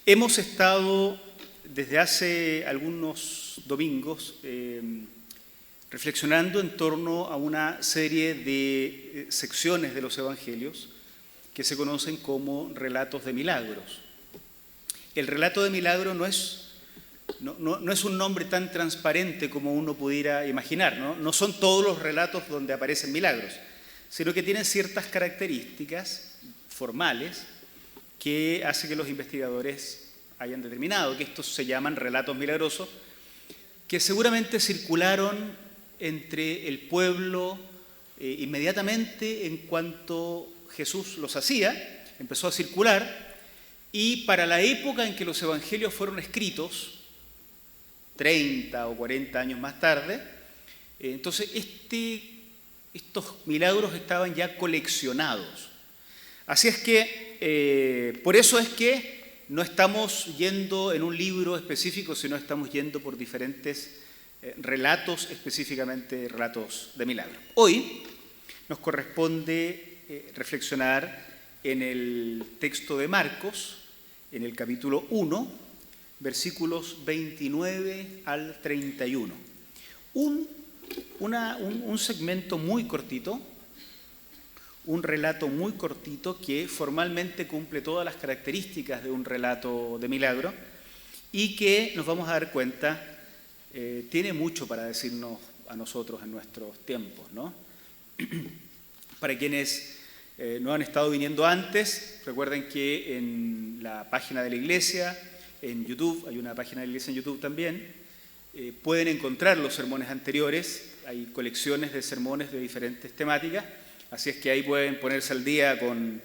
Hemos estado desde hace algunos domingos reflexionando en torno a una serie de secciones de los evangelios que se conocen como relatos de milagros. El relato de milagro no es un nombre tan transparente como uno pudiera imaginar, ¿no? No son todos los relatos donde aparecen milagros, sino que tienen ciertas características formales que hace que los investigadores hayan determinado que estos se llaman relatos milagrosos, que seguramente circularon entre el pueblo inmediatamente en cuanto Jesús los hacía, empezó a circular, y para la época en que los evangelios fueron escritos, 30 o 40 años más tarde, entonces estos milagros estaban ya coleccionados. Así es que, por eso es que no estamos yendo en un libro específico, sino estamos yendo por diferentes relatos, específicamente relatos de milagros. Hoy nos corresponde reflexionar en el texto de Marcos, en el capítulo 1, versículos 29 al 31. Un segmento muy cortito, un relato muy cortito que formalmente cumple todas las características de un relato de milagro y que nos vamos a dar cuenta tiene mucho para decirnos a nosotros en nuestros tiempos, ¿no? Para quienes no han estado viniendo antes, recuerden que en la página de la iglesia, en YouTube, hay una página de la iglesia en YouTube también, pueden encontrar los sermones anteriores, hay colecciones de sermones de diferentes temáticas. Así es que ahí pueden ponerse al día con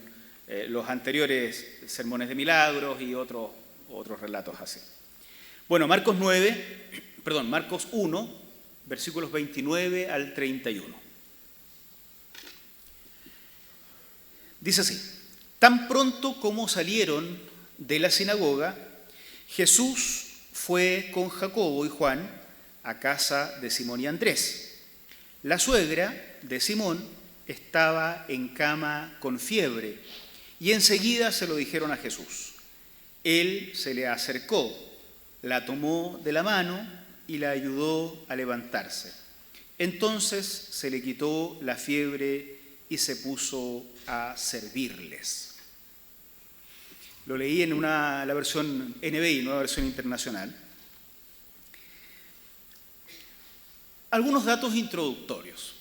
los anteriores sermones de milagros y otros relatos así. Bueno, Marcos 1, versículos 29 al 31. Dice así: tan pronto como salieron de la sinagoga, Jesús fue con Jacobo y Juan a casa de Simón y Andrés. La suegra de Simón estaba en cama con fiebre, y enseguida se lo dijeron a Jesús. Él se le acercó, la tomó de la mano y la ayudó a levantarse. Entonces se le quitó la fiebre y se puso a servirles. Lo leí en la versión NBI, nueva versión internacional. Algunos datos introductorios.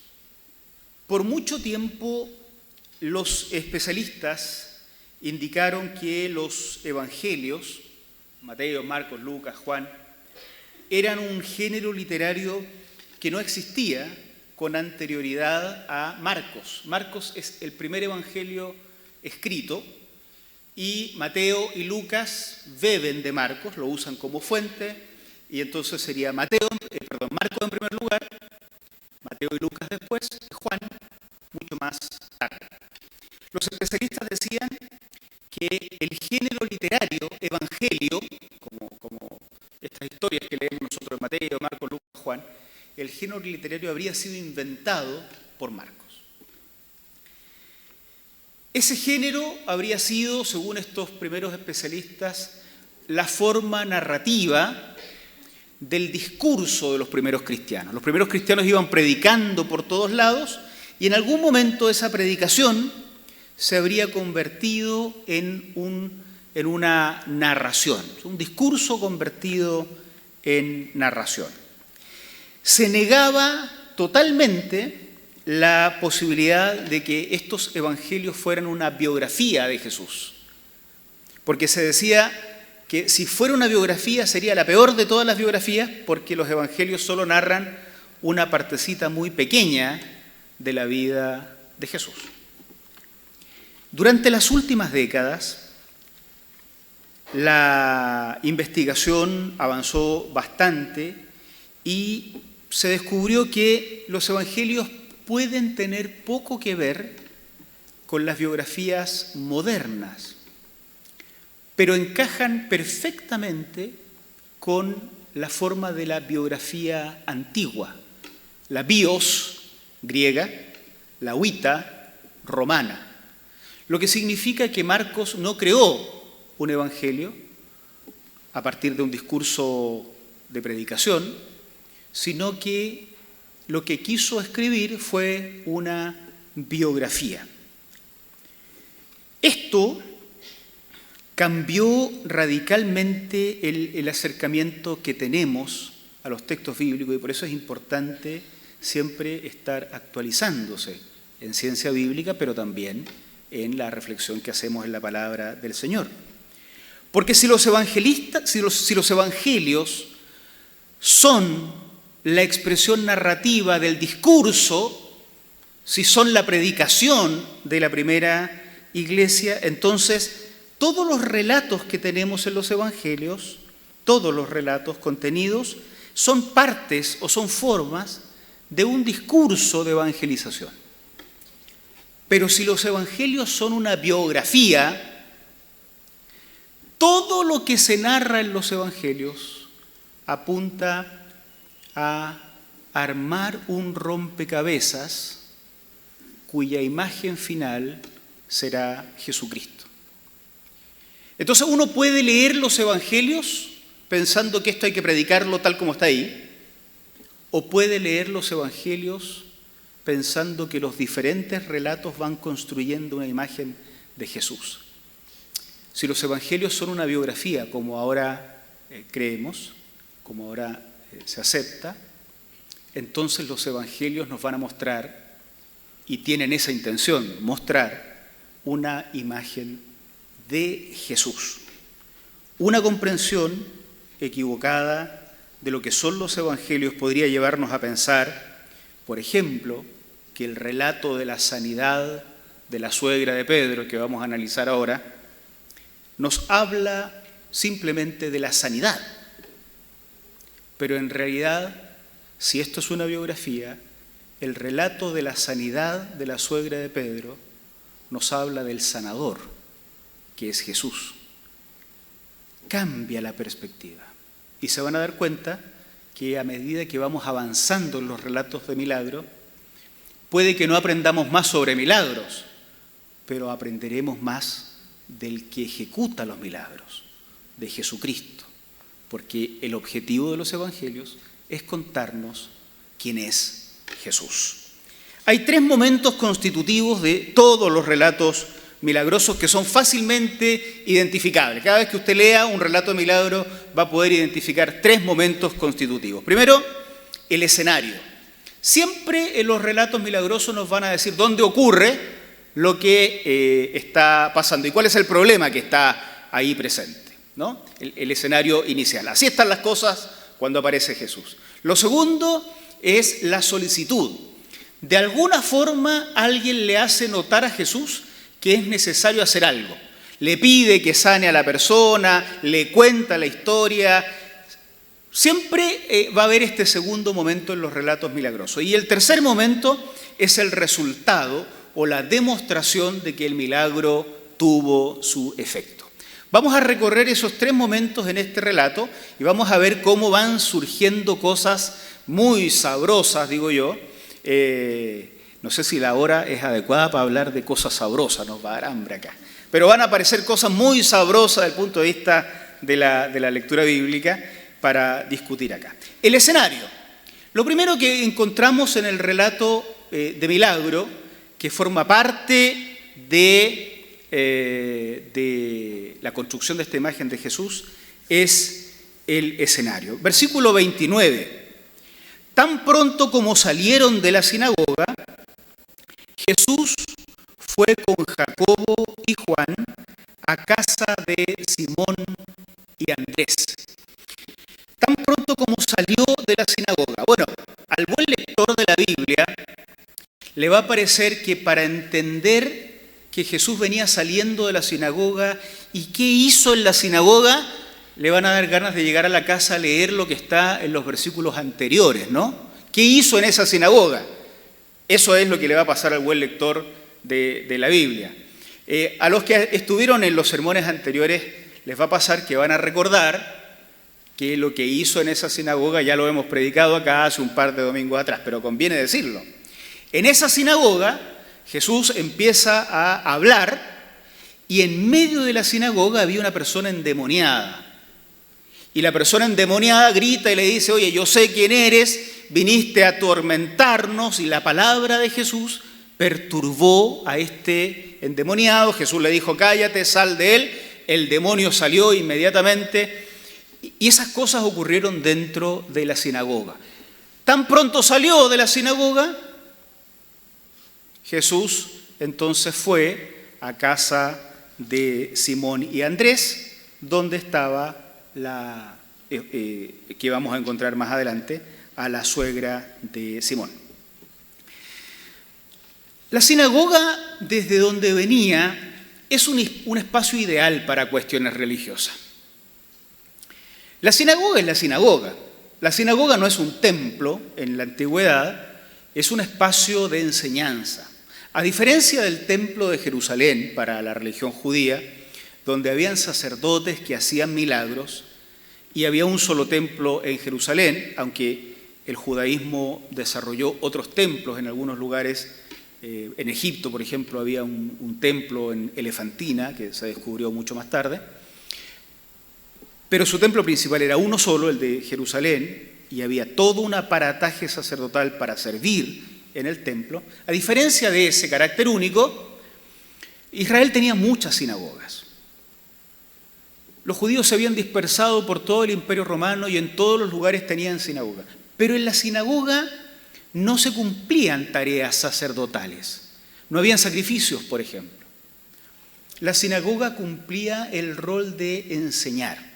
Por mucho tiempo los especialistas indicaron que los evangelios, Mateo, Marcos, Lucas, Juan, eran un género literario que no existía con anterioridad a Marcos. Marcos es el primer evangelio escrito y Mateo y Lucas beben de Marcos, lo usan como fuente, y entonces sería Marcos en primer lugar, Mateo y Lucas después, Juan mucho más tarde. Los especialistas decían que el género literario, evangelio, como estas historias que leemos nosotros de Mateo, Marcos, Lucas, Juan, el género literario habría sido inventado por Marcos. Ese género habría sido, según estos primeros especialistas, la forma narrativa del discurso de los primeros cristianos. Los primeros cristianos iban predicando por todos lados y en algún momento esa predicación se habría convertido en una narración, un discurso convertido en narración. Se negaba totalmente la posibilidad de que estos evangelios fueran una biografía de Jesús, porque se decía que si fuera una biografía sería la peor de todas las biografías, porque los evangelios solo narran una partecita muy pequeña de la vida de Jesús. Durante las últimas décadas, la investigación avanzó bastante y se descubrió que los evangelios pueden tener poco que ver con las biografías modernas, pero encajan perfectamente con la forma de la biografía antigua, la bios griega, la huita romana, lo que significa que Marcos no creó un evangelio, a partir de un discurso de predicación, sino que lo que quiso escribir fue una biografía. Esto cambió radicalmente el acercamiento que tenemos a los textos bíblicos, y por eso es importante siempre estar actualizándose en ciencia bíblica, pero también en la reflexión que hacemos en la palabra del Señor. Porque si los evangelios son la expresión narrativa del discurso, si son la predicación de la primera iglesia, entonces todos los relatos que tenemos en los evangelios, todos los relatos contenidos, son partes o son formas de un discurso de evangelización. Pero si los evangelios son una biografía, todo lo que se narra en los evangelios apunta a armar un rompecabezas cuya imagen final será Jesucristo. Entonces uno puede leer los evangelios pensando que esto hay que predicarlo tal como está ahí, o puede leer los evangelios pensando que los diferentes relatos van construyendo una imagen de Jesús. Si los evangelios son una biografía, como ahora creemos, como ahora se acepta, entonces los evangelios nos van a mostrar, y tienen esa intención, mostrar una imagen de Jesús. Una comprensión equivocada de lo que son los evangelios podría llevarnos a pensar, por ejemplo, que el relato de la sanidad de la suegra de Pedro, que vamos a analizar ahora, nos habla simplemente de la sanidad. Pero en realidad, si esto es una biografía, el relato de la sanidad de la suegra de Pedro nos habla del sanador, que es Jesús. Cambia la perspectiva. Y se van a dar cuenta que a medida que vamos avanzando en los relatos de milagro, puede que no aprendamos más sobre milagros, pero aprenderemos más del que ejecuta los milagros, de Jesucristo. Porque el objetivo de los evangelios es contarnos quién es Jesús. Hay tres momentos constitutivos de todos los relatos milagrosos que son fácilmente identificables. Cada vez que usted lea un relato de milagro va a poder identificar tres momentos constitutivos. Primero, el escenario. Siempre en los relatos milagrosos nos van a decir dónde ocurre lo que está pasando y cuál es el problema que está ahí presente, ¿no? El escenario inicial. Así están las cosas cuando aparece Jesús. Lo segundo es la solicitud. De alguna forma alguien le hace notar a Jesús que es necesario hacer algo. Le pide que sane a la persona, le cuenta la historia. Siempre va a haber este segundo momento en los relatos milagrosos. Y el tercer momento es el resultado o la demostración de que el milagro tuvo su efecto. Vamos a recorrer esos tres momentos en este relato y vamos a ver cómo van surgiendo cosas muy sabrosas, digo yo. No sé si la hora es adecuada para hablar de cosas sabrosas, nos va a dar hambre acá. Pero van a aparecer cosas muy sabrosas desde el punto de vista de la lectura bíblica para discutir acá. El escenario. Lo primero que encontramos en el relato de milagro, que forma parte de la construcción de esta imagen de Jesús, es el escenario. Versículo 29. Tan pronto como salieron de la sinagoga, Jesús fue con Jacobo y Juan a casa de Simón y Andrés. Tan pronto como salió de la sinagoga. Bueno, al buen lector de la Biblia le va a parecer que para entender que Jesús venía saliendo de la sinagoga y qué hizo en la sinagoga, le van a dar ganas de llegar a la casa a leer lo que está en los versículos anteriores, ¿no? ¿Qué hizo en esa sinagoga? Eso es lo que le va a pasar al buen lector de la Biblia. A los que estuvieron en los sermones anteriores les va a pasar que van a recordar que lo que hizo en esa sinagoga ya lo hemos predicado acá hace un par de domingos atrás, pero conviene decirlo. En esa sinagoga Jesús empieza a hablar y en medio de la sinagoga había una persona endemoniada. Y la persona endemoniada grita y le dice, oye, yo sé quién eres, viniste a atormentarnos, y la palabra de Jesús perturbó a este endemoniado. Jesús le dijo, cállate, sal de él. El demonio salió inmediatamente y esas cosas ocurrieron dentro de la sinagoga. Tan pronto salió de la sinagoga, Jesús entonces fue a casa de Simón y Andrés, donde estaba que vamos a encontrar más adelante, a la suegra de Simón. La sinagoga, desde donde venía, es un espacio ideal para cuestiones religiosas. La sinagoga es la sinagoga. La sinagoga no es un templo en la antigüedad, es un espacio de enseñanza. A diferencia del templo de Jerusalén para la religión judía, donde habían sacerdotes que hacían milagros, y había un solo templo en Jerusalén, aunque el judaísmo desarrolló otros templos en algunos lugares. En Egipto, por ejemplo, había un templo en Elefantina, que se descubrió mucho más tarde, pero su templo principal era uno solo, el de Jerusalén, y había todo un aparataje sacerdotal para servir en el templo. A diferencia de ese carácter único, Israel tenía muchas sinagogas. Los judíos se habían dispersado por todo el Imperio Romano y en todos los lugares tenían sinagoga, pero en la sinagoga no se cumplían tareas sacerdotales. No habían sacrificios, por ejemplo. La sinagoga cumplía el rol de enseñar.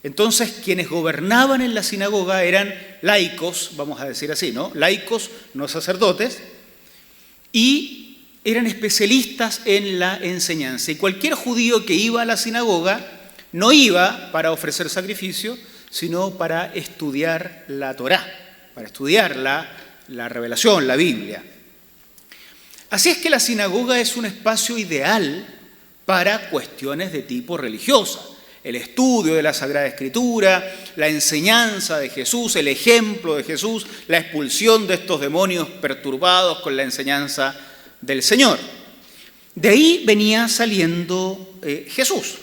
Entonces, quienes gobernaban en la sinagoga eran laicos, vamos a decir así, ¿no? Laicos, no sacerdotes, y eran especialistas en la enseñanza. Y cualquier judío que iba a la sinagoga no iba para ofrecer sacrificio, sino para estudiar la Torá, para estudiar la revelación, la Biblia. Así es que la sinagoga es un espacio ideal para cuestiones de tipo religiosa. El estudio de la Sagrada Escritura, la enseñanza de Jesús, el ejemplo de Jesús, la expulsión de estos demonios perturbados con la enseñanza del Señor. De ahí venía saliendo Jesús.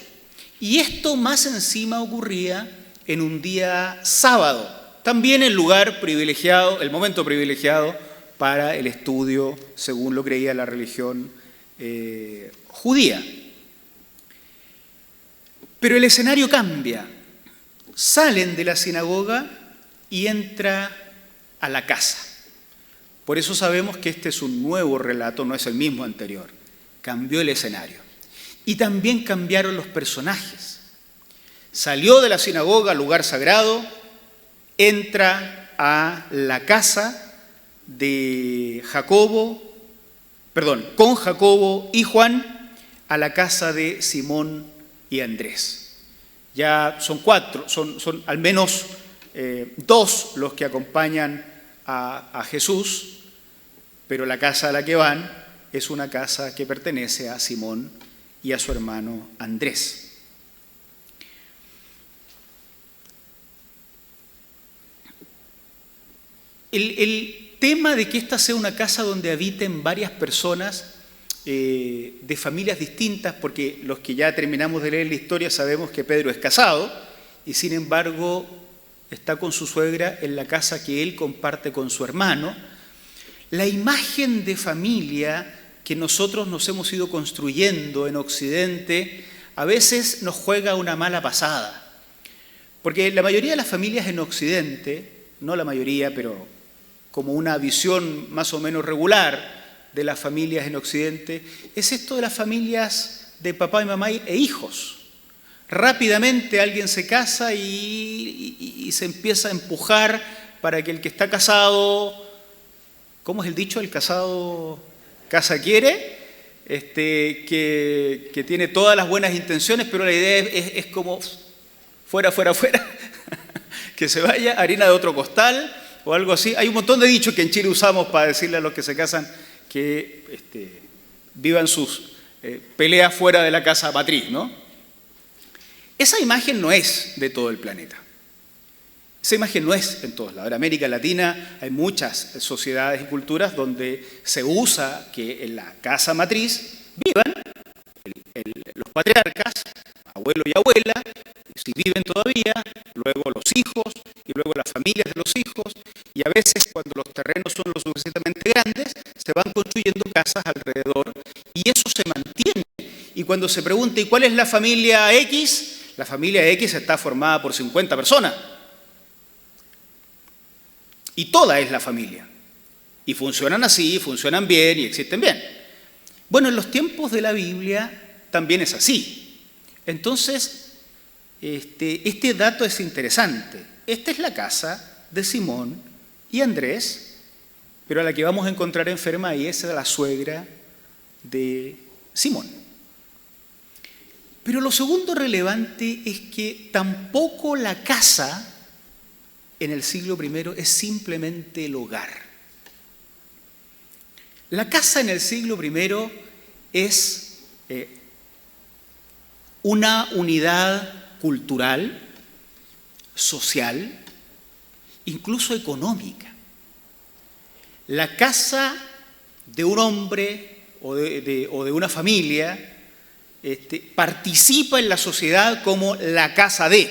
Y esto más encima ocurría en un día sábado. También el lugar privilegiado, el momento privilegiado para el estudio, según lo creía la religión judía. Pero el escenario cambia. Salen de la sinagoga y entra a la casa. Por eso sabemos que este es un nuevo relato, no es el mismo anterior. Cambió el escenario. Y también cambiaron los personajes. Salió de la sinagoga, lugar sagrado, entra a la casa de con Jacobo y Juan, a la casa de Simón y Andrés. Ya son cuatro, son al menos dos los que acompañan a Jesús, pero la casa a la que van es una casa que pertenece a Simón y a su hermano Andrés. El tema de que esta sea una casa donde habiten varias personas de familias distintas, porque los que ya terminamos de leer la historia sabemos que Pedro es casado y sin embargo está con su suegra en la casa que él comparte con su hermano. La imagen de familia que nosotros nos hemos ido construyendo en Occidente a veces nos juega una mala pasada, porque la mayoría de las familias en Occidente, no la mayoría, pero como una visión más o menos regular de las familias en Occidente, es esto de las familias de papá y mamá e hijos. Rápidamente alguien se casa y se empieza a empujar para que el que está casado, ¿cómo es el dicho? El casado casa quiere, que tiene todas las buenas intenciones, pero la idea es como fuera, que se vaya, harina de otro costal o algo así. Hay un montón de dichos que en Chile usamos para decirle a los que se casan que vivan sus peleas fuera de la casa matriz, ¿no? Esa imagen no es de todo el planeta. Esa imagen no es en todos lados. En América Latina hay muchas sociedades y culturas donde se usa que en la casa matriz vivan los patriarcas, abuelo y abuela, y si viven todavía, luego se mantiene. Y cuando se pregunta, ¿y cuál es la familia X? La familia X está formada por 50 personas. Y toda es la familia. Y funcionan así, funcionan bien y existen bien. Bueno, en los tiempos de la Biblia también es así. Entonces, este dato es interesante. Esta es la casa de Simón y Andrés, pero a la que vamos a encontrar enferma ahí es la suegra de Simón. Pero lo segundo relevante es que tampoco la casa en el siglo I es simplemente el hogar. La casa en el siglo I es una unidad cultural, social, incluso económica. La casa de un hombre o de una familia participa en la sociedad como la casa de.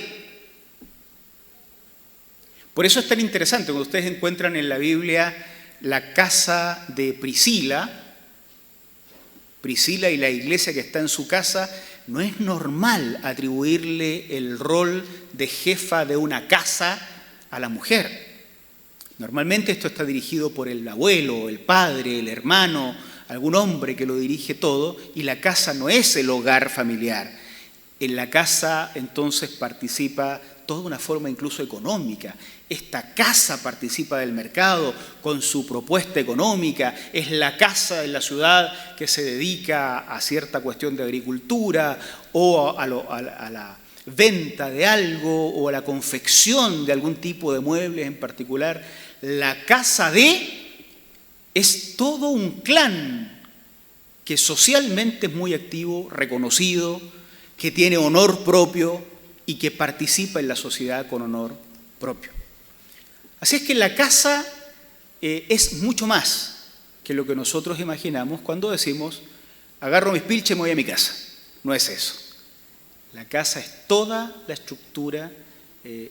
Por eso es tan interesante cuando ustedes encuentran en la Biblia la casa de Priscila y la iglesia que está en su casa. No es normal atribuirle el rol de jefa de una casa a la mujer. Normalmente esto está dirigido por el abuelo, el padre, el hermano, algún hombre que lo dirige todo, y la casa no es el hogar familiar. En la casa entonces participa toda una forma incluso económica. Esta casa participa del mercado con su propuesta económica. Es la casa en la ciudad que se dedica a cierta cuestión de agricultura o a la venta de algo o a la confección de algún tipo de muebles en particular. La casa es todo un clan que socialmente es muy activo, reconocido, que tiene honor propio y que participa en la sociedad con honor propio. Así es que la casa es mucho más que lo que nosotros imaginamos cuando decimos agarro mis pilches y me voy a mi casa. No es eso. La casa es toda la estructura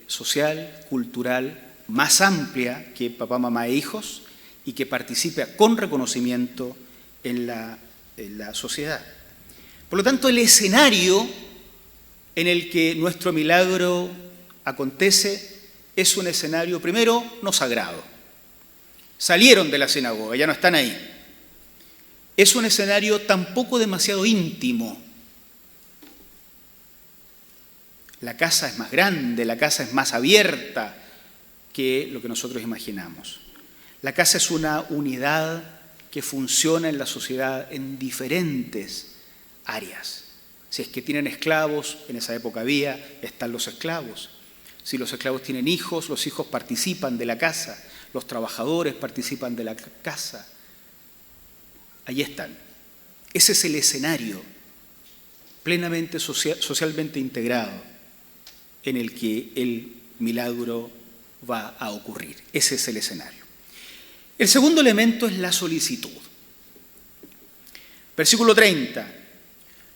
social, cultural, más amplia que papá, mamá e hijos y que participa con reconocimiento en la sociedad. Por lo tanto, el escenario en el que nuestro milagro acontece es un escenario, primero, no sagrado. Salieron de la sinagoga, ya no están ahí. Es un escenario tampoco demasiado íntimo. La casa es más grande, la casa es más abierta que lo que nosotros imaginamos. La casa es una unidad que funciona en la sociedad en diferentes áreas. Si es que tienen esclavos, en esa época están los esclavos. Si los esclavos tienen hijos, los hijos participan de la casa, los trabajadores participan de la casa. Allí están. Ese es el escenario plenamente socialmente integrado en el que el milagro va a ocurrir. Ese es el escenario. El segundo elemento es la solicitud. Versículo 30.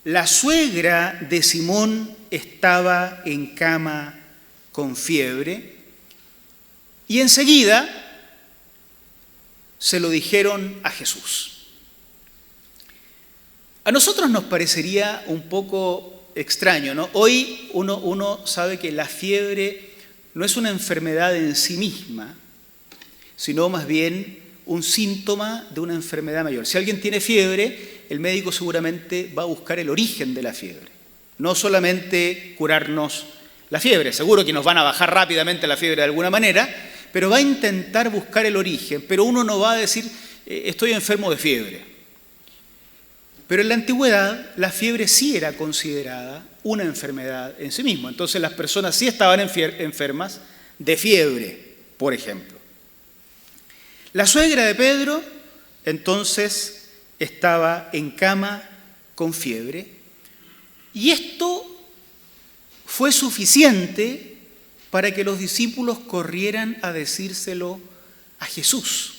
La suegra de Simón estaba en cama con fiebre y enseguida se lo dijeron a Jesús. A nosotros nos parecería un poco extraño, ¿no? Hoy uno sabe que la fiebre no es una enfermedad en sí misma, sino más bien un síntoma de una enfermedad mayor. Si alguien tiene fiebre, el médico seguramente va a buscar el origen de la fiebre, no solamente curarnos la fiebre. Seguro que nos van a bajar rápidamente la fiebre de alguna manera, pero va a intentar buscar el origen, pero uno no va a decir estoy enfermo de fiebre. Pero en la antigüedad la fiebre sí era considerada una enfermedad en sí misma. Entonces las personas sí estaban enfermas de fiebre, por ejemplo. La suegra de Pedro entonces estaba en cama con fiebre y esto fue suficiente para que los discípulos corrieran a decírselo a Jesús.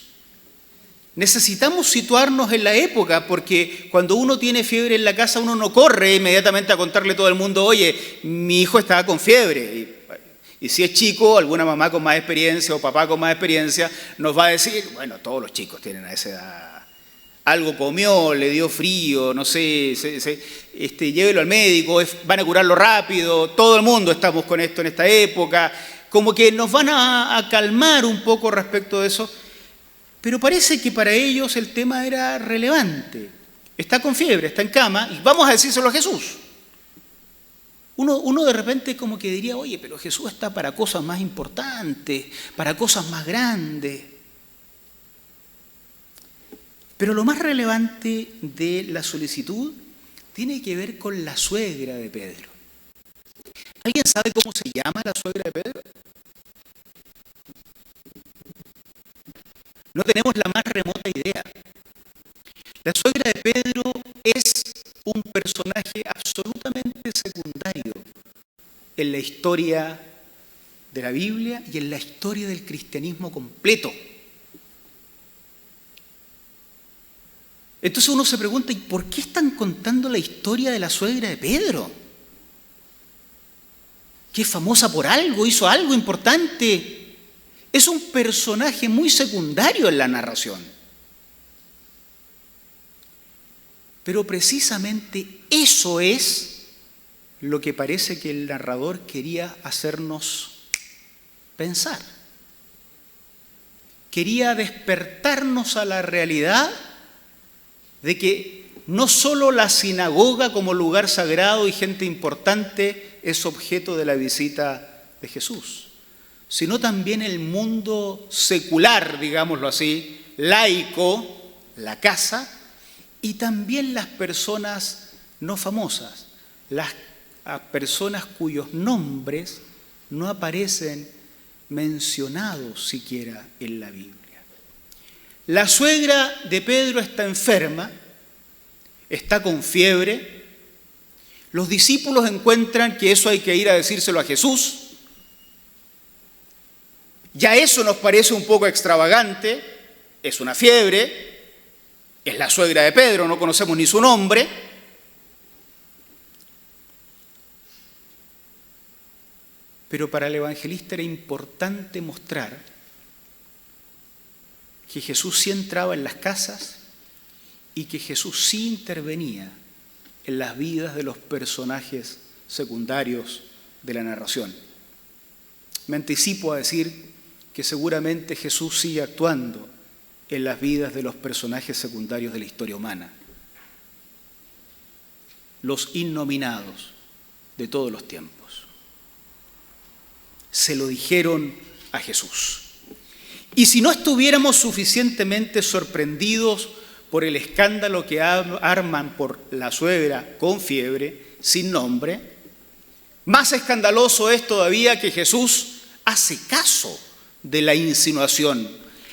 Necesitamos situarnos en la época, porque cuando uno tiene fiebre en la casa, uno no corre inmediatamente a contarle a todo el mundo, oye, mi hijo estaba con fiebre. Y si es chico, alguna mamá con más experiencia o papá con más experiencia nos va a decir, bueno, todos los chicos tienen a esa edad algo comió, le dio frío, no sé, llévelo al médico, van a curarlo rápido, todo el mundo estamos con esto en esta época, como que nos van a calmar un poco respecto de eso, pero parece que para ellos el tema era relevante. Está con fiebre, está en cama, y vamos a decírselo a Jesús. Uno de repente como que diría, oye, pero Jesús está para cosas más importantes, para cosas más grandes. Pero lo más relevante de la solicitud tiene que ver con la suegra de Pedro. ¿Alguien sabe cómo se llama la suegra de Pedro? No tenemos la más remota idea. La suegra de Pedro es un personaje absolutamente secundario en la historia de la Biblia y en la historia del cristianismo completo. Entonces uno se pregunta, ¿y por qué están contando la historia de la suegra de Pedro? ¿Que es famosa por algo? ¿Hizo algo importante? Es un personaje muy secundario en la narración. Pero precisamente eso es lo que parece que el narrador quería hacernos pensar. Quería despertarnos a la realidad de que no solo la sinagoga como lugar sagrado y gente importante es objeto de la visita de Jesús, sino también el mundo secular, digámoslo así, laico, la casa, y también las personas no famosas, las personas cuyos nombres no aparecen mencionados siquiera en la Biblia. La suegra de Pedro está enferma, está con fiebre. Los discípulos encuentran que eso hay que ir a decírselo a Jesús. Ya eso nos parece un poco extravagante, es una fiebre, es la suegra de Pedro, no conocemos ni su nombre. Pero para el evangelista era importante mostrar que Jesús sí entraba en las casas y que Jesús sí intervenía en las vidas de los personajes secundarios de la narración. Me anticipo a decir que seguramente Jesús sigue actuando en las vidas de los personajes secundarios de la historia humana, los innominados de todos los tiempos. Se lo dijeron a Jesús. Y si no estuviéramos suficientemente sorprendidos por el escándalo que arman por la suegra con fiebre, sin nombre, más escandaloso es todavía que Jesús hace caso de la insinuación.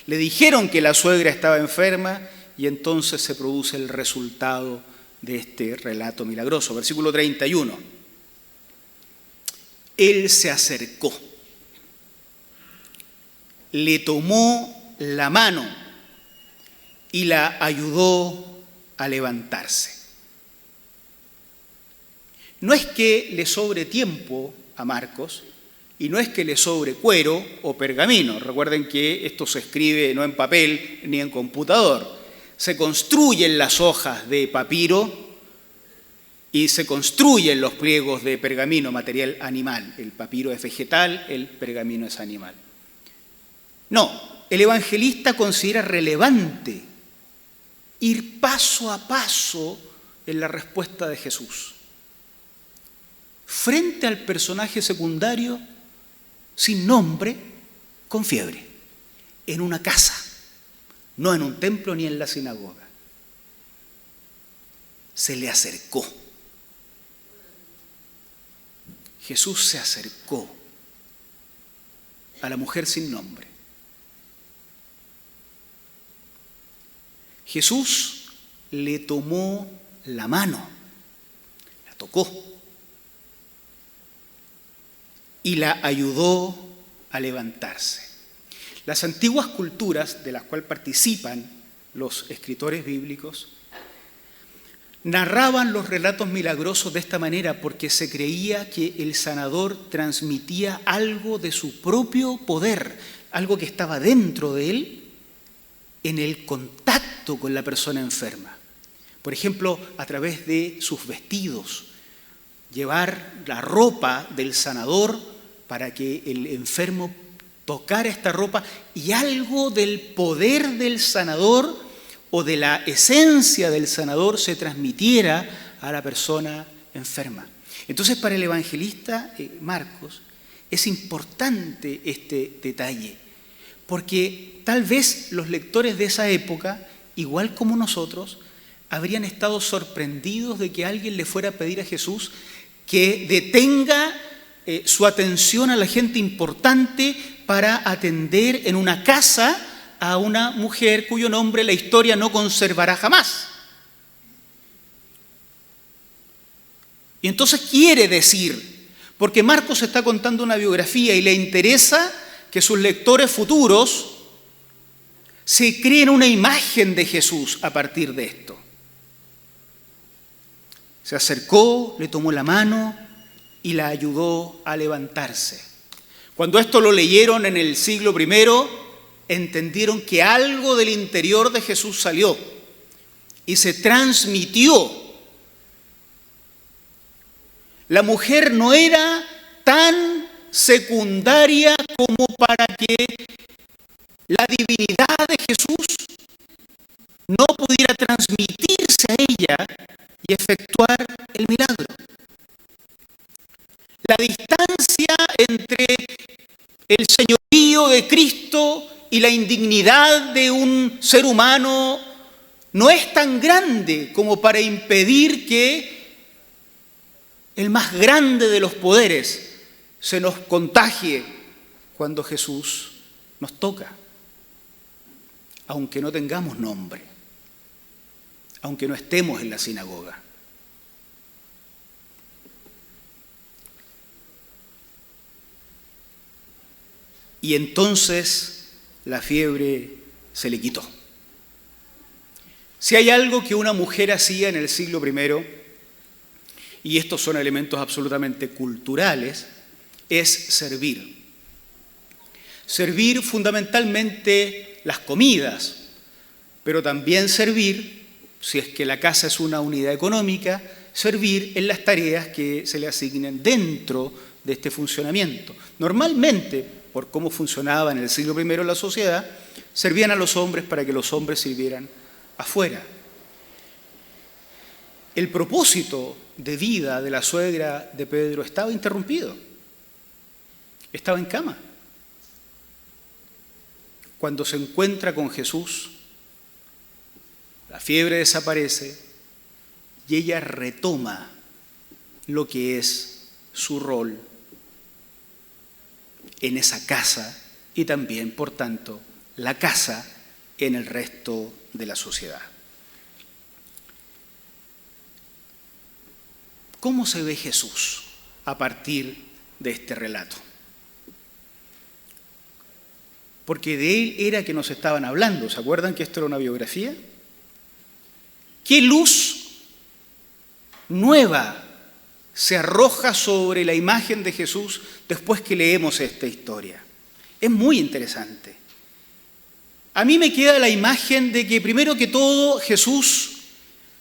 Le dijeron que la suegra estaba enferma y entonces se produce el resultado de este relato milagroso. Versículo 31. Él se acercó, le tomó la mano y la ayudó a levantarse. No es que le sobre tiempo a Marcos y no es que le sobre cuero o pergamino. Recuerden que esto se escribe no en papel ni en computador. Se construyen las hojas de papiro y se construyen los pliegos de pergamino, material animal. El papiro es vegetal, el pergamino es animal. No, el evangelista considera relevante ir paso a paso en la respuesta de Jesús. Frente al personaje secundario, sin nombre, con fiebre, en una casa, no en un templo ni en la sinagoga. Se le acercó. Jesús se acercó a la mujer sin nombre. Jesús le tomó la mano, la tocó y la ayudó a levantarse. Las antiguas culturas de las cuales participan los escritores bíblicos narraban los relatos milagrosos de esta manera porque se creía que el sanador transmitía algo de su propio poder, algo que estaba dentro de él en el contacto contacto con la persona enferma. Por ejemplo, a través de sus vestidos, llevar la ropa del sanador para que el enfermo tocara esta ropa y algo del poder del sanador o de la esencia del sanador se transmitiera a la persona enferma. Entonces, para el evangelista Marcos es importante este detalle, porque tal vez los lectores de esa época, igual como nosotros, habrían estado sorprendidos de que alguien le fuera a pedir a Jesús que detenga su atención a la gente importante para atender en una casa a una mujer cuyo nombre la historia no conservará jamás. Y entonces quiere decir, porque Marcos está contando una biografía y le interesa que sus lectores futuros se creen una imagen de Jesús a partir de esto. Se acercó, le tomó la mano y la ayudó a levantarse. Cuando esto lo leyeron en el siglo I, entendieron que algo del interior de Jesús salió y se transmitió. La mujer no era tan secundaria como para que la divinidad de Jesús no pudiera transmitirse a ella y efectuar el milagro. La distancia entre el señorío de Cristo y la indignidad de un ser humano no es tan grande como para impedir que el más grande de los poderes se nos contagie cuando Jesús nos toca, aunque no tengamos nombre, aunque no estemos en la sinagoga. Y entonces la fiebre se le quitó. Si hay algo que una mujer hacía en el siglo I, y estos son elementos absolutamente culturales, es servir. Servir fundamentalmente las comidas, pero también servir, si es que la casa es una unidad económica, servir en las tareas que se le asignen dentro de este funcionamiento. Normalmente, por cómo funcionaba en el siglo I la sociedad, servían a los hombres para que los hombres sirvieran afuera. El propósito de vida de la suegra de Pedro estaba interrumpido. Estaba en cama. Cuando se encuentra con Jesús, la fiebre desaparece y ella retoma lo que es su rol en esa casa y también, por tanto, la casa en el resto de la sociedad. ¿Cómo se ve Jesús a partir de este relato? Porque de él era que nos estaban hablando. ¿Se acuerdan que esto era una biografía? ¿Qué luz nueva se arroja sobre la imagen de Jesús después que leemos esta historia? Es muy interesante. A mí me queda la imagen de que, primero que todo, Jesús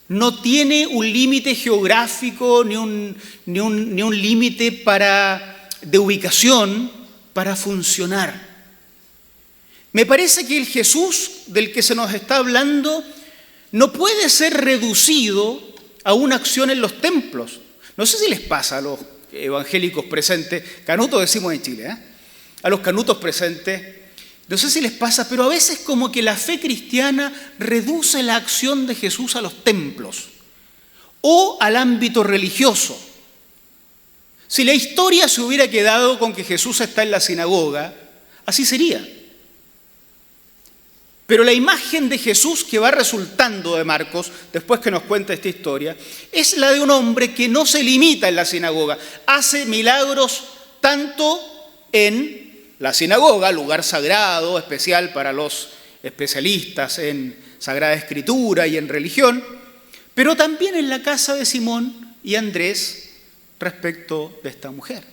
no tiene un límite geográfico ni un límite de ubicación para funcionar. Me parece que el Jesús del que se nos está hablando no puede ser reducido a una acción en los templos. No sé si les pasa a los evangélicos presentes, canutos decimos en Chile, a los canutos presentes, no sé si les pasa, pero a veces como que la fe cristiana reduce la acción de Jesús a los templos o al ámbito religioso. Si la historia se hubiera quedado con que Jesús está en la sinagoga, así sería. Pero la imagen de Jesús que va resultando de Marcos, después que nos cuenta esta historia, es la de un hombre que no se limita en la sinagoga, hace milagros tanto en la sinagoga, lugar sagrado, especial para los especialistas en Sagrada Escritura y en religión, pero también en la casa de Simón y Andrés respecto de esta mujer.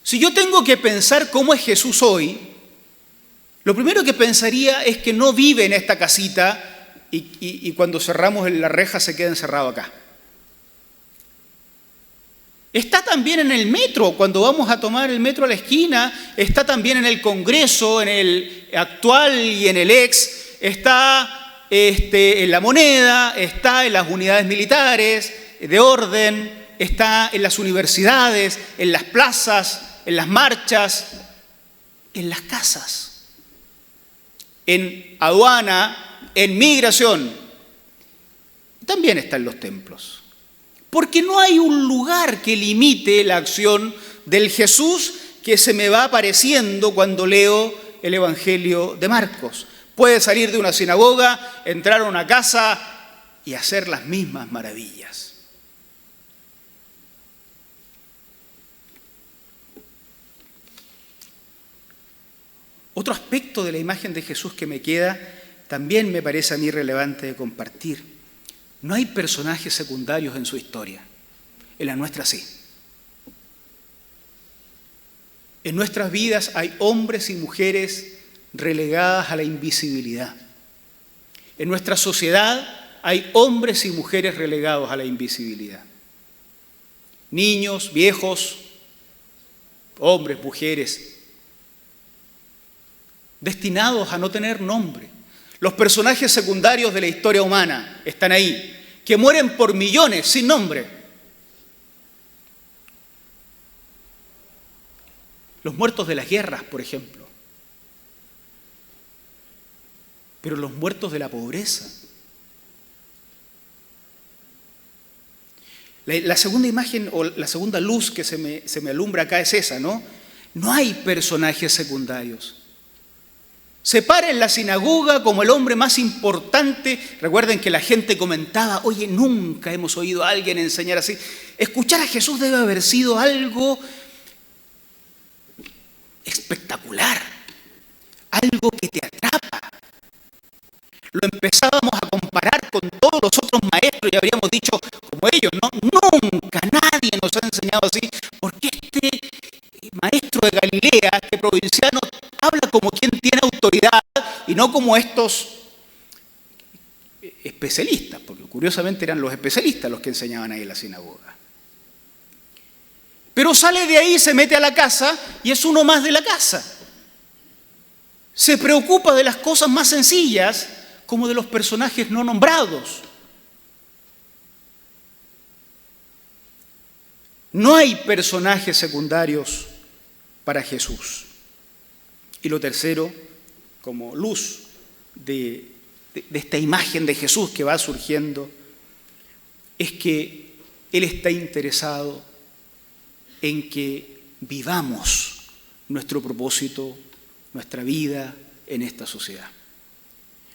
Si yo tengo que pensar cómo es Jesús hoy, lo primero que pensaría es que no vive en esta casita y cuando cerramos la reja se queda encerrado acá. Está también en el metro, cuando vamos a tomar el metro a la esquina, está también en el Congreso, en el actual y en el ex, está en la Moneda, está en las unidades militares de orden, está en las universidades, en las plazas, en las marchas, en las casas, en aduana, en migración. También está en los templos. Porque no hay un lugar que limite la acción del Jesús que se me va apareciendo cuando leo el Evangelio de Marcos. Puede salir de una sinagoga, entrar a una casa y hacer las mismas maravillas. Otro aspecto de la imagen de Jesús que me queda, también me parece a mí relevante de compartir. No hay personajes secundarios en su historia. En la nuestra sí. En nuestras vidas hay hombres y mujeres relegadas a la invisibilidad. En nuestra sociedad hay hombres y mujeres relegados a la invisibilidad. Niños, viejos, hombres, mujeres, destinados a no tener nombre. Los personajes secundarios de la historia humana están ahí, que mueren por millones sin nombre. Los muertos de las guerras, por ejemplo. Pero los muertos de la pobreza. La segunda imagen o la segunda luz que se me alumbra acá es esa, ¿no? No hay personajes secundarios. Se para en la sinagoga como el hombre más importante. Recuerden que la gente comentaba, oye, nunca hemos oído a alguien enseñar así. Escuchar a Jesús debe haber sido algo espectacular, algo que te atrapa. Lo empezábamos a comparar con todos los otros maestros y habríamos dicho, como ellos, no, nunca nadie nos ha enseñado así, porque este maestro de Galilea, este provinciano, habla como quien tiene autoridad y no como estos especialistas, porque curiosamente eran los especialistas los que enseñaban ahí en la sinagoga. Pero sale de ahí, se mete a la casa y es uno más de la casa. Se preocupa de las cosas más sencillas como de los personajes no nombrados. No hay personajes secundarios para Jesús. Y lo tercero, como luz de esta imagen de Jesús que va surgiendo, es que Él está interesado en que vivamos nuestro propósito, nuestra vida en esta sociedad.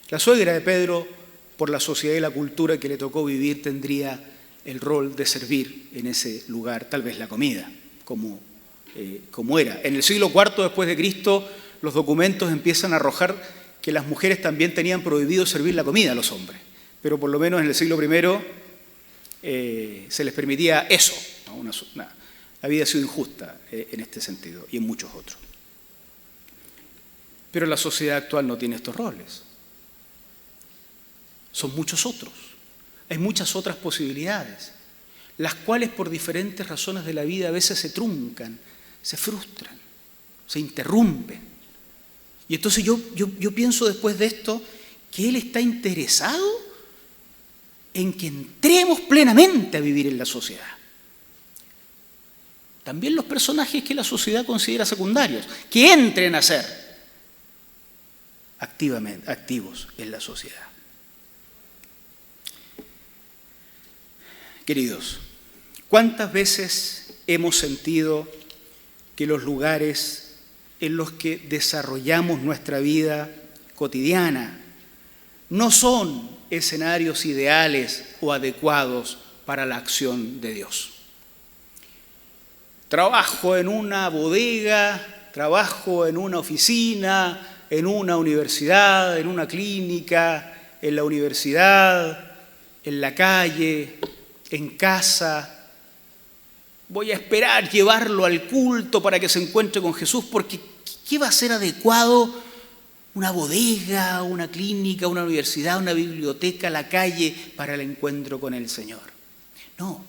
La suegra de Pedro, por la sociedad y la cultura que le tocó vivir, tendría el rol de servir en ese lugar, tal vez la comida, como era. En el siglo IV después de Cristo, los documentos empiezan a arrojar que las mujeres también tenían prohibido servir la comida a los hombres, pero por lo menos en el siglo I se les permitía eso, ¿no? La vida ha sido injusta en este sentido y en muchos otros. Pero la sociedad actual no tiene estos roles. Son muchos otros. Hay muchas otras posibilidades, las cuales por diferentes razones de la vida a veces se truncan, se frustran, se interrumpen. Y entonces yo pienso después de esto que Él está interesado en que entremos plenamente a vivir en la sociedad. También los personajes que la sociedad considera secundarios, que entren a ser activos en la sociedad. Queridos, ¿cuántas veces hemos sentido que los lugares en los que desarrollamos nuestra vida cotidiana no son escenarios ideales o adecuados para la acción de Dios? Trabajo en una bodega, trabajo en una oficina, en una universidad, en una clínica, en la universidad, en la calle, en casa. Voy a esperar llevarlo al culto para que se encuentre con Jesús, porque ¿qué va a ser adecuado una bodega, una clínica, una universidad, una biblioteca, la calle para el encuentro con el Señor. No.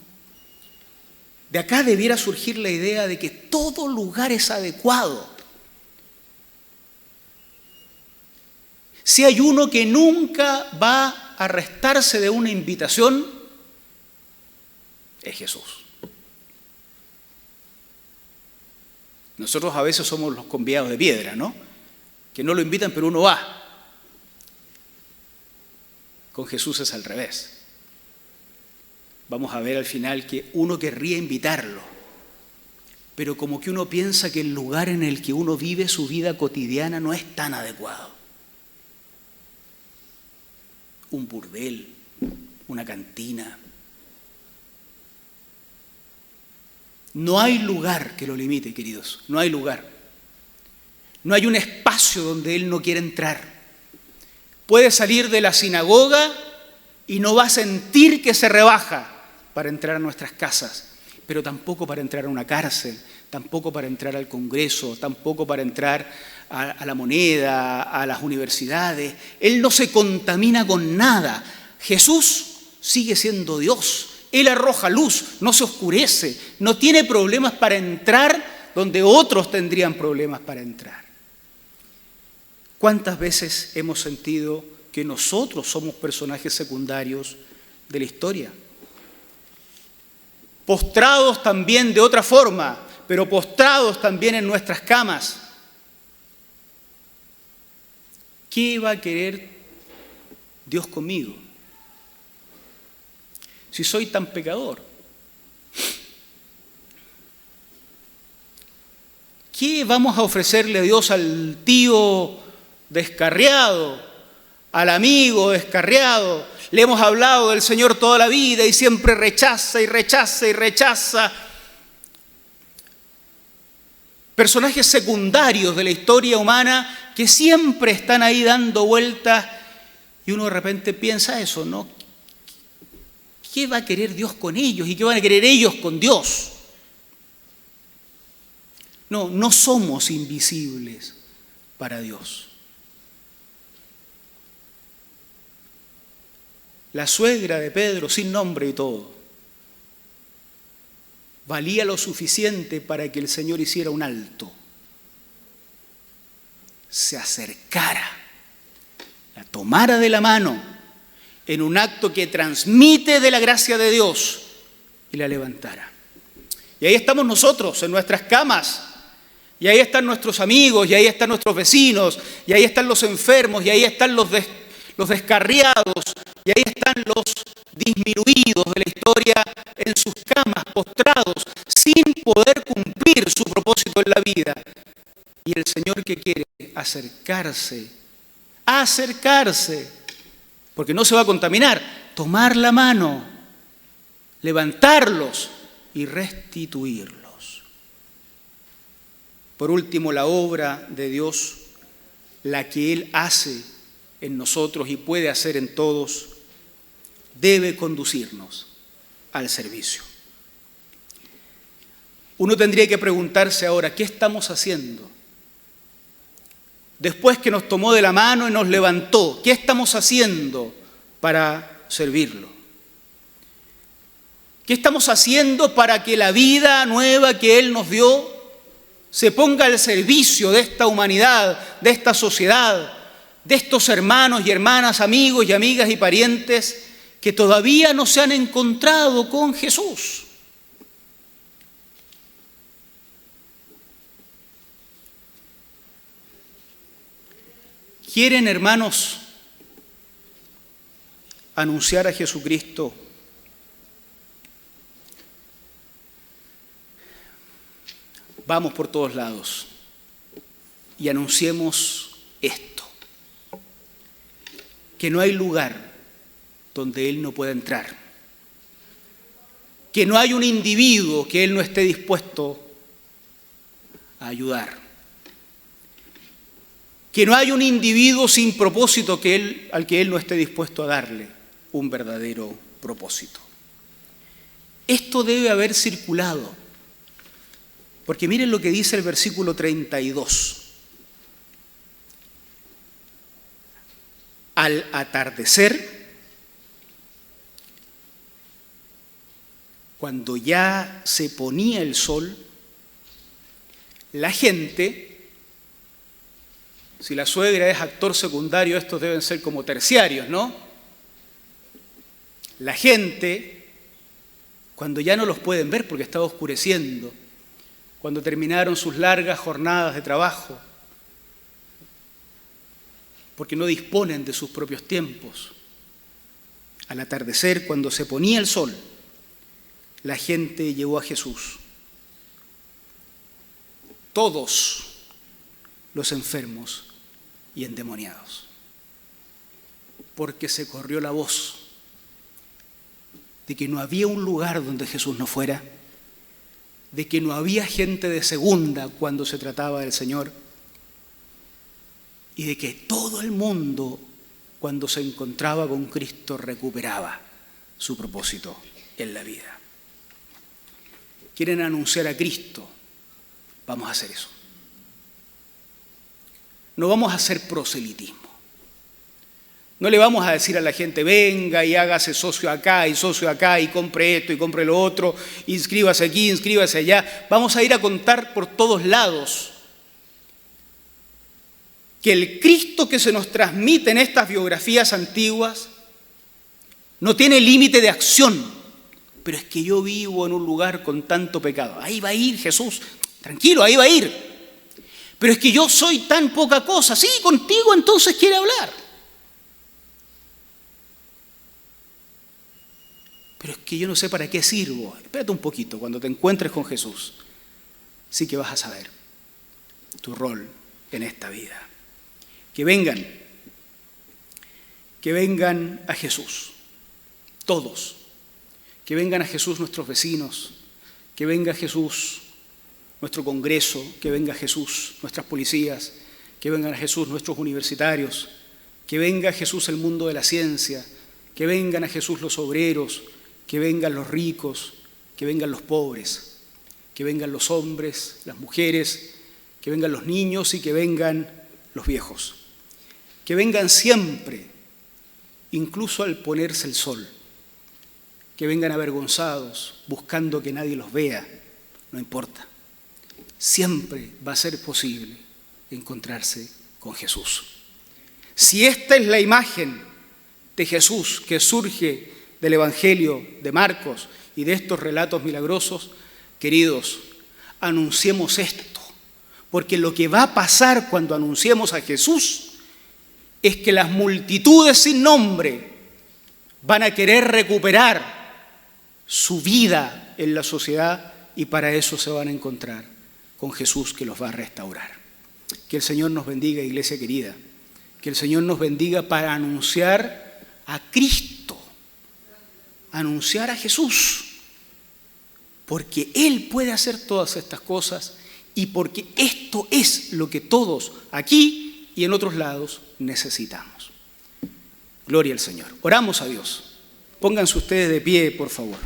De acá debiera surgir la idea de que todo lugar es adecuado. Si hay uno que nunca va a restarse de una invitación, es Jesús. Nosotros a veces somos los convidados de piedra, ¿no? Que no lo invitan, pero uno va. Con Jesús es al revés. Vamos a ver al final que uno querría invitarlo, pero como que uno piensa que el lugar en el que uno vive su vida cotidiana no es tan adecuado. Un burdel, una cantina. No hay lugar que lo limite, queridos, no hay lugar. No hay un espacio donde Él no quiere entrar. Puede salir de la sinagoga y no va a sentir que se rebaja para entrar a nuestras casas, pero tampoco para entrar a una cárcel, tampoco para entrar al Congreso, tampoco para entrar a la Moneda, a las universidades. Él no se contamina con nada. Jesús sigue siendo Dios. Él arroja luz, no se oscurece, no tiene problemas para entrar donde otros tendrían problemas para entrar. ¿Cuántas veces hemos sentido que nosotros somos personajes secundarios de la historia? Postrados también de otra forma, pero postrados también en nuestras camas. ¿Qué va a querer Dios conmigo si soy tan pecador? ¿Qué vamos a ofrecerle a Dios al tío descarriado, al amigo descarriado? Le hemos hablado del Señor toda la vida y siempre rechaza y rechaza y rechaza. Personajes secundarios de la historia humana que siempre están ahí dando vueltas y uno de repente piensa eso, ¿no? ¿Qué va a querer Dios con ellos y qué van a querer ellos con Dios? No, no somos invisibles para Dios. La suegra de Pedro, sin nombre y todo, valía lo suficiente para que el Señor hiciera un alto, se acercara, la tomara de la mano en un acto que transmite de la gracia de Dios y la levantara. Y ahí estamos nosotros en nuestras camas, y ahí están nuestros amigos, y ahí están nuestros vecinos, y ahí están los enfermos, y ahí están los descarriados, y ahí están los disminuidos de la historia en sus camas, postrados, sin poder cumplir su propósito en la vida. Y el Señor que quiere acercarse, porque no se va a contaminar, tomar la mano, levantarlos y restituirlos. Por último, la obra de Dios, la que Él hace en nosotros y puede hacer en todos, debe conducirnos al servicio. Uno tendría que preguntarse ahora, ¿qué estamos haciendo? Después que nos tomó de la mano y nos levantó, ¿qué estamos haciendo para servirlo? ¿Qué estamos haciendo para que la vida nueva que Él nos dio se ponga al servicio de esta humanidad, de esta sociedad, de estos hermanos y hermanas, amigos y amigas y parientes que todavía no se han encontrado con Jesús? ¿Quieren, hermanos, anunciar a Jesucristo? Vamos por todos lados y anunciemos esto: que no hay lugar donde Él no pueda entrar, que no hay un individuo que Él no esté dispuesto a ayudar, que no hay un individuo sin propósito al que Él no esté dispuesto a darle un verdadero propósito. Esto debe haber circulado, porque miren lo que dice el versículo 32. al atardecer, cuando ya se ponía el sol, la gente, si la suegra es actor secundario, estos deben ser como terciarios, ¿no? La gente, cuando ya no los pueden ver porque estaba oscureciendo, cuando terminaron sus largas jornadas de trabajo, porque no disponen de sus propios tiempos, al atardecer, cuando se ponía el sol, la gente llevó a Jesús. Todos los enfermos y endemoniados, porque se corrió la voz de que no había un lugar donde Jesús no fuera, de que no había gente de segunda cuando se trataba del Señor, y de que todo el mundo, cuando se encontraba con Cristo, recuperaba su propósito en la vida. ¿Quieren anunciar a Cristo? Vamos a hacer eso. No vamos a hacer proselitismo. No le vamos a decir a la gente, venga y hágase socio acá y compre esto y compre lo otro, inscríbase aquí, inscríbase allá. Vamos a ir a contar por todos lados que el Cristo que se nos transmite en estas biografías antiguas no tiene límite de acción. Pero es que yo vivo en un lugar con tanto pecado. Ahí va a ir Jesús, tranquilo, ahí va a ir. Pero es que yo soy tan poca cosa. Sí, contigo entonces quiere hablar. Pero es que yo no sé para qué sirvo. Espérate un poquito, cuando te encuentres con Jesús, sí que vas a saber tu rol en esta vida. Que vengan a Jesús, todos. Que vengan a Jesús nuestros vecinos, que venga a Jesús nuestro Congreso, que venga a Jesús nuestras policías, que vengan a Jesús nuestros universitarios, que venga a Jesús el mundo de la ciencia, que vengan a Jesús los obreros, que vengan los ricos, que vengan los pobres, que vengan los hombres, las mujeres, que vengan los niños y que vengan los viejos. Que vengan siempre, incluso al ponerse el sol. Que vengan avergonzados, buscando que nadie los vea, no importa. Siempre va a ser posible encontrarse con Jesús. Si esta es la imagen de Jesús que surge del Evangelio de Marcos y de estos relatos milagrosos, queridos, anunciemos esto, porque lo que va a pasar cuando anunciemos a Jesús es que las multitudes sin nombre van a querer recuperar su vida en la sociedad y para eso se van a encontrar con Jesús que los va a restaurar. Que el Señor nos bendiga, iglesia querida. Que el Señor nos bendiga para anunciar a Cristo, anunciar a Jesús, porque Él puede hacer todas estas cosas y porque esto es lo que todos aquí y en otros lados necesitamos. Gloria al Señor. Oramos a Dios. Pónganse ustedes de pie, por favor.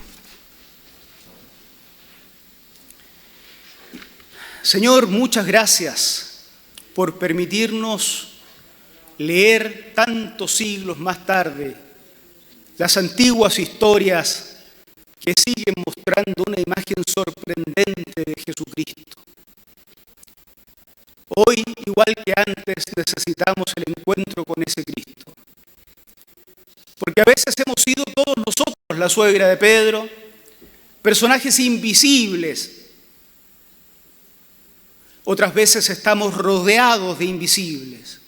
Señor, muchas gracias por permitirnos leer tantos siglos más tarde las antiguas historias que siguen mostrando una imagen sorprendente de Jesucristo. Hoy, igual que antes, necesitamos el encuentro con ese Cristo. Porque a veces hemos sido todos nosotros, la suegra de Pedro, personajes invisibles. Otras veces estamos rodeados de invisibles.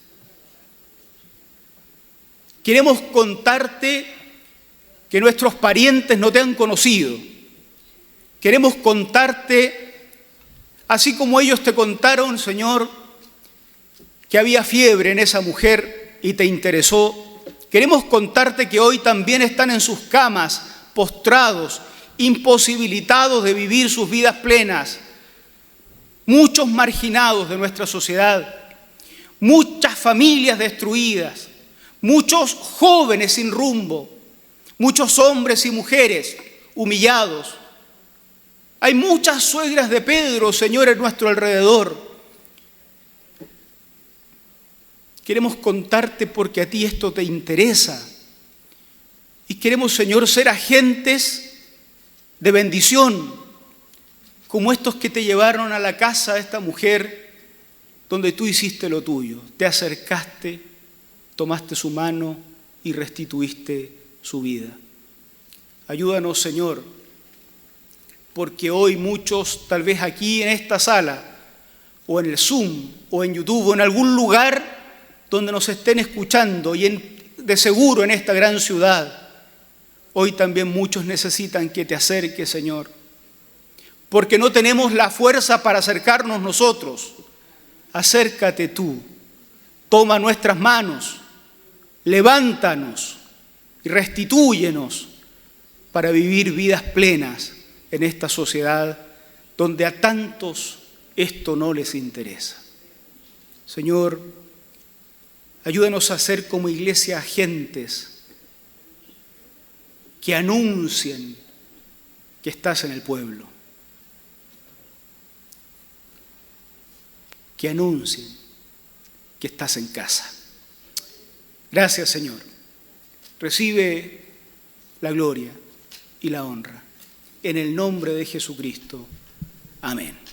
Queremos contarte que nuestros parientes no te han conocido. Queremos contarte, así como ellos te contaron, Señor, que había fiebre en esa mujer y te interesó. Queremos contarte que hoy también están en sus camas, postrados, imposibilitados de vivir sus vidas plenas. Muchos marginados de nuestra sociedad, muchas familias destruidas, muchos jóvenes sin rumbo, muchos hombres y mujeres humillados. Hay muchas suegras de Pedro, Señor, en nuestro alrededor. Queremos contarte porque a ti esto te interesa. Y queremos, Señor, ser agentes de bendición, como estos que te llevaron a la casa de esta mujer, donde tú hiciste lo tuyo. Te acercaste, tomaste su mano y restituiste su vida. Ayúdanos, Señor, porque hoy muchos, tal vez aquí en esta sala, o en el Zoom, o en YouTube, o en algún lugar donde nos estén escuchando, y de seguro en esta gran ciudad, hoy también muchos necesitan que te acerques, Señor, porque no tenemos la fuerza para acercarnos nosotros. Acércate tú, toma nuestras manos, levántanos y restitúyenos para vivir vidas plenas en esta sociedad donde a tantos esto no les interesa. Señor, ayúdanos a ser como iglesia agentes que anuncien que estás en el pueblo, que anuncien que estás en casa. Gracias, Señor. Recibe la gloria y la honra. En el nombre de Jesucristo. Amén.